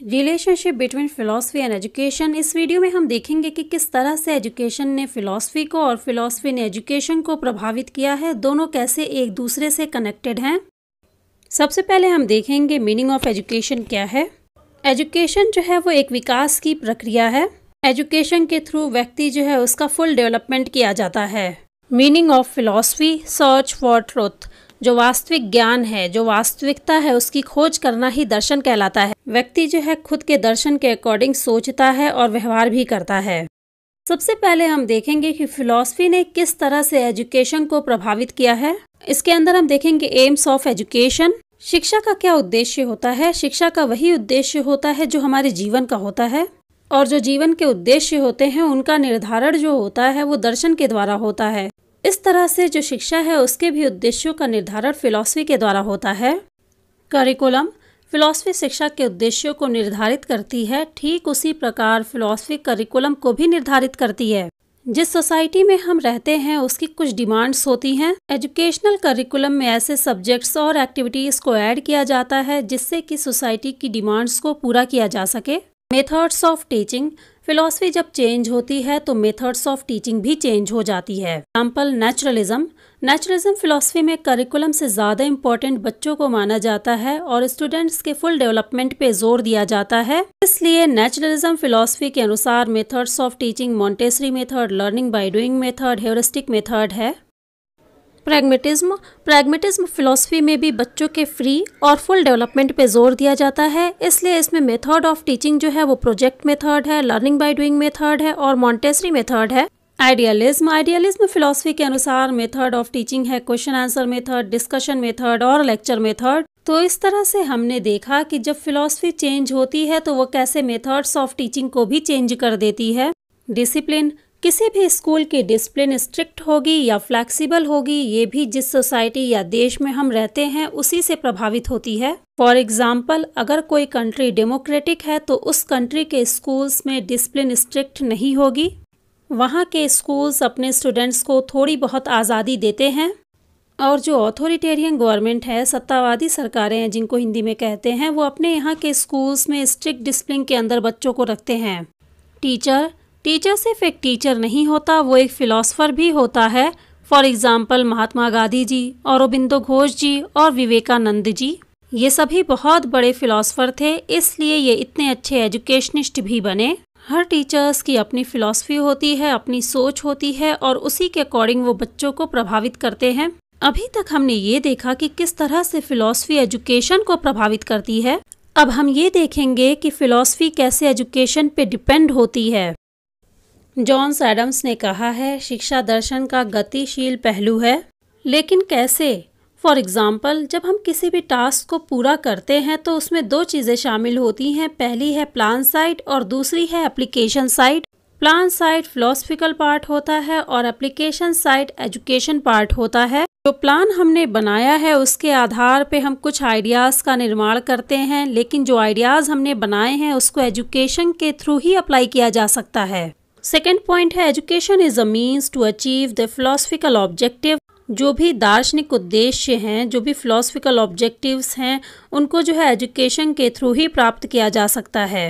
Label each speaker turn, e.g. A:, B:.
A: Relationship between philosophy and education. इस video में हम देखेंगे कि किस तरह से एजुकेशन ने फिलॉसफी को और फिलॉसफी ने एजुकेशन को प्रभावित किया है। दोनों कैसे एक दूसरे से कनेक्टेड हैं। सबसे पहले हम देखेंगे मीनिंग ऑफ एजुकेशन क्या है। एजुकेशन जो है वो एक विकास की प्रक्रिया है। एजुकेशन के थ्रू व्यक्ति जो है उसका फुल डेवलपमेंट किया जाता है। Meaning of philosophy search for truth. जो वास्तविक ज्ञान है, जो वास्तविकता है, उसकी खोज करना ही दर्शन कहलाता है। व्यक्ति जो है खुद के दर्शन के अकॉर्डिंग सोचता है और व्यवहार भी करता है। सबसे पहले हम देखेंगे कि फिलॉसफी ने किस तरह से एजुकेशन को प्रभावित किया है। इसके अंदर हम देखेंगे एम्स ऑफ एजुकेशन। शिक्षा का क्या उद्देश्य होता है। शिक्षा का वही उद्देश्य होता है जो हमारे जीवन का होता है, और जो जीवन के उद्देश्य होते हैं उनका निर्धारण जो होता है वो दर्शन के द्वारा होता है। इस तरह से जो शिक्षा है उसके भी उद्देश्यों का निर्धारण फिलॉसफी के द्वारा होता है। करिकुलम। फिलॉसफी शिक्षा के उद्देश्यों को निर्धारित करती है, ठीक उसी प्रकार फिलॉसफी करिकुलम को भी निर्धारित करती है। जिस सोसाइटी में हम रहते हैं उसकी कुछ डिमांड्स होती हैं। एजुकेशनल करिकुलम में ऐसे सब्जेक्ट्स और एक्टिविटीज को ऐड किया जाता है जिससे कि सोसाइटी की डिमांड्स को पूरा किया जा सके। Methods of teaching. फिलॉसफी जब चेंज होती है तो मेथड्स ऑफ टीचिंग भी चेंज हो जाती है। Example naturalism. नेचुरलिज्म फिलॉसफी में करिकुलम से ज़्यादा इम्पोर्टेंट बच्चों को माना जाता है और स्टूडेंट्स के फुल डेवलपमेंट पे जोर दिया जाता है। इसलिए नेचुरलिज्म फिलॉसफी के अनुसार methods of teaching Montessori method, learning by doing method, heuristic method है। प्रैग्मेटिज्म। प्रैग्मेटिज्म फिलॉसफी में भी बच्चों के फ्री और फुल डेवलपमेंट पे जोर दिया जाता है, इसलिए इसमें मेथड ऑफ टीचिंग जो है वो प्रोजेक्ट मेथड है, लर्निंग बाय डूइंग मेथड है और मॉन्टेसरी मेथड है। आइडियलिज्म। आइडियलिज्म फिलॉसफी के अनुसार मेथड ऑफ टीचिंग है question answer method, discussion method और लेक्चर मेथड। तो इस तरह से हमने देखा कि जब फिलॉसफी चेंज होती है तो वो कैसे मेथड्स ऑफ टीचिंग को भी चेंज कर देती है। डिसिप्लिन। किसी भी स्कूल की डिसिप्लिन स्ट्रिक्ट होगी या फ्लेक्सिबल होगी, ये भी जिस सोसाइटी या देश में हम रहते हैं उसी से प्रभावित होती है। फॉर एग्जाम्पल, अगर कोई कंट्री डेमोक्रेटिक है तो उस कंट्री के स्कूल्स में डिसिप्लिन स्ट्रिक्ट नहीं होगी। वहाँ के स्कूल्स अपने स्टूडेंट्स को थोड़ी बहुत आज़ादी देते हैं, और जो ऑथोरिटेरियन गवर्नमेंट है, सत्तावादी सरकारें हैं जिनको हिंदी में कहते हैं, वो अपने यहाँ के स्कूल्स में स्ट्रिक्ट डिसिप्लिन के अंदर बच्चों को रखते हैं। टीचर। टीचर सिर्फ एक टीचर नहीं होता, वो एक फिलॉसफर भी होता है। फॉर एग्जाम्पल महात्मा गांधी जी, औरोबिंदो घोष जी और विवेकानंद जी, ये सभी बहुत बड़े फिलॉसफर थे, इसलिए ये इतने अच्छे एजुकेशनिस्ट भी बने। हर टीचर्स की अपनी फिलॉसफी होती है, अपनी सोच होती है, और उसी के अकॉर्डिंग वो बच्चों को प्रभावित करते हैं। अभी तक हमने ये देखा कि किस तरह से फिलॉसफी एजुकेशन को प्रभावित करती है। अब हम ये देखेंगे कि फिलॉसफी कैसे एजुकेशन पे डिपेंड होती है। जॉन एडम्स ने कहा है, शिक्षा दर्शन का गतिशील पहलू है, लेकिन कैसे। फॉर एग्जाम्पल, जब हम किसी भी टास्क को पूरा करते हैं तो उसमें दो चीज़ें शामिल होती हैं। पहली है प्लान साइड और दूसरी है application side. Plan side philosophical part होता है और एप्लीकेशन साइड एजुकेशन पार्ट होता है। जो प्लान हमने बनाया है उसके आधार पे हम कुछ आइडियाज़ का निर्माण करते हैं, लेकिन जो आइडियाज़ हमने बनाए हैं उसको एजुकेशन के थ्रू ही अप्लाई किया जा सकता है। सेकेंड पॉइंट है education is a means to achieve the philosophical objective. जो भी दार्शनिक उद्देश्य हैं, जो भी फिलोसफिकल ऑब्जेक्टिव्स हैं, उनको जो है एजुकेशन के थ्रू ही प्राप्त किया जा सकता है।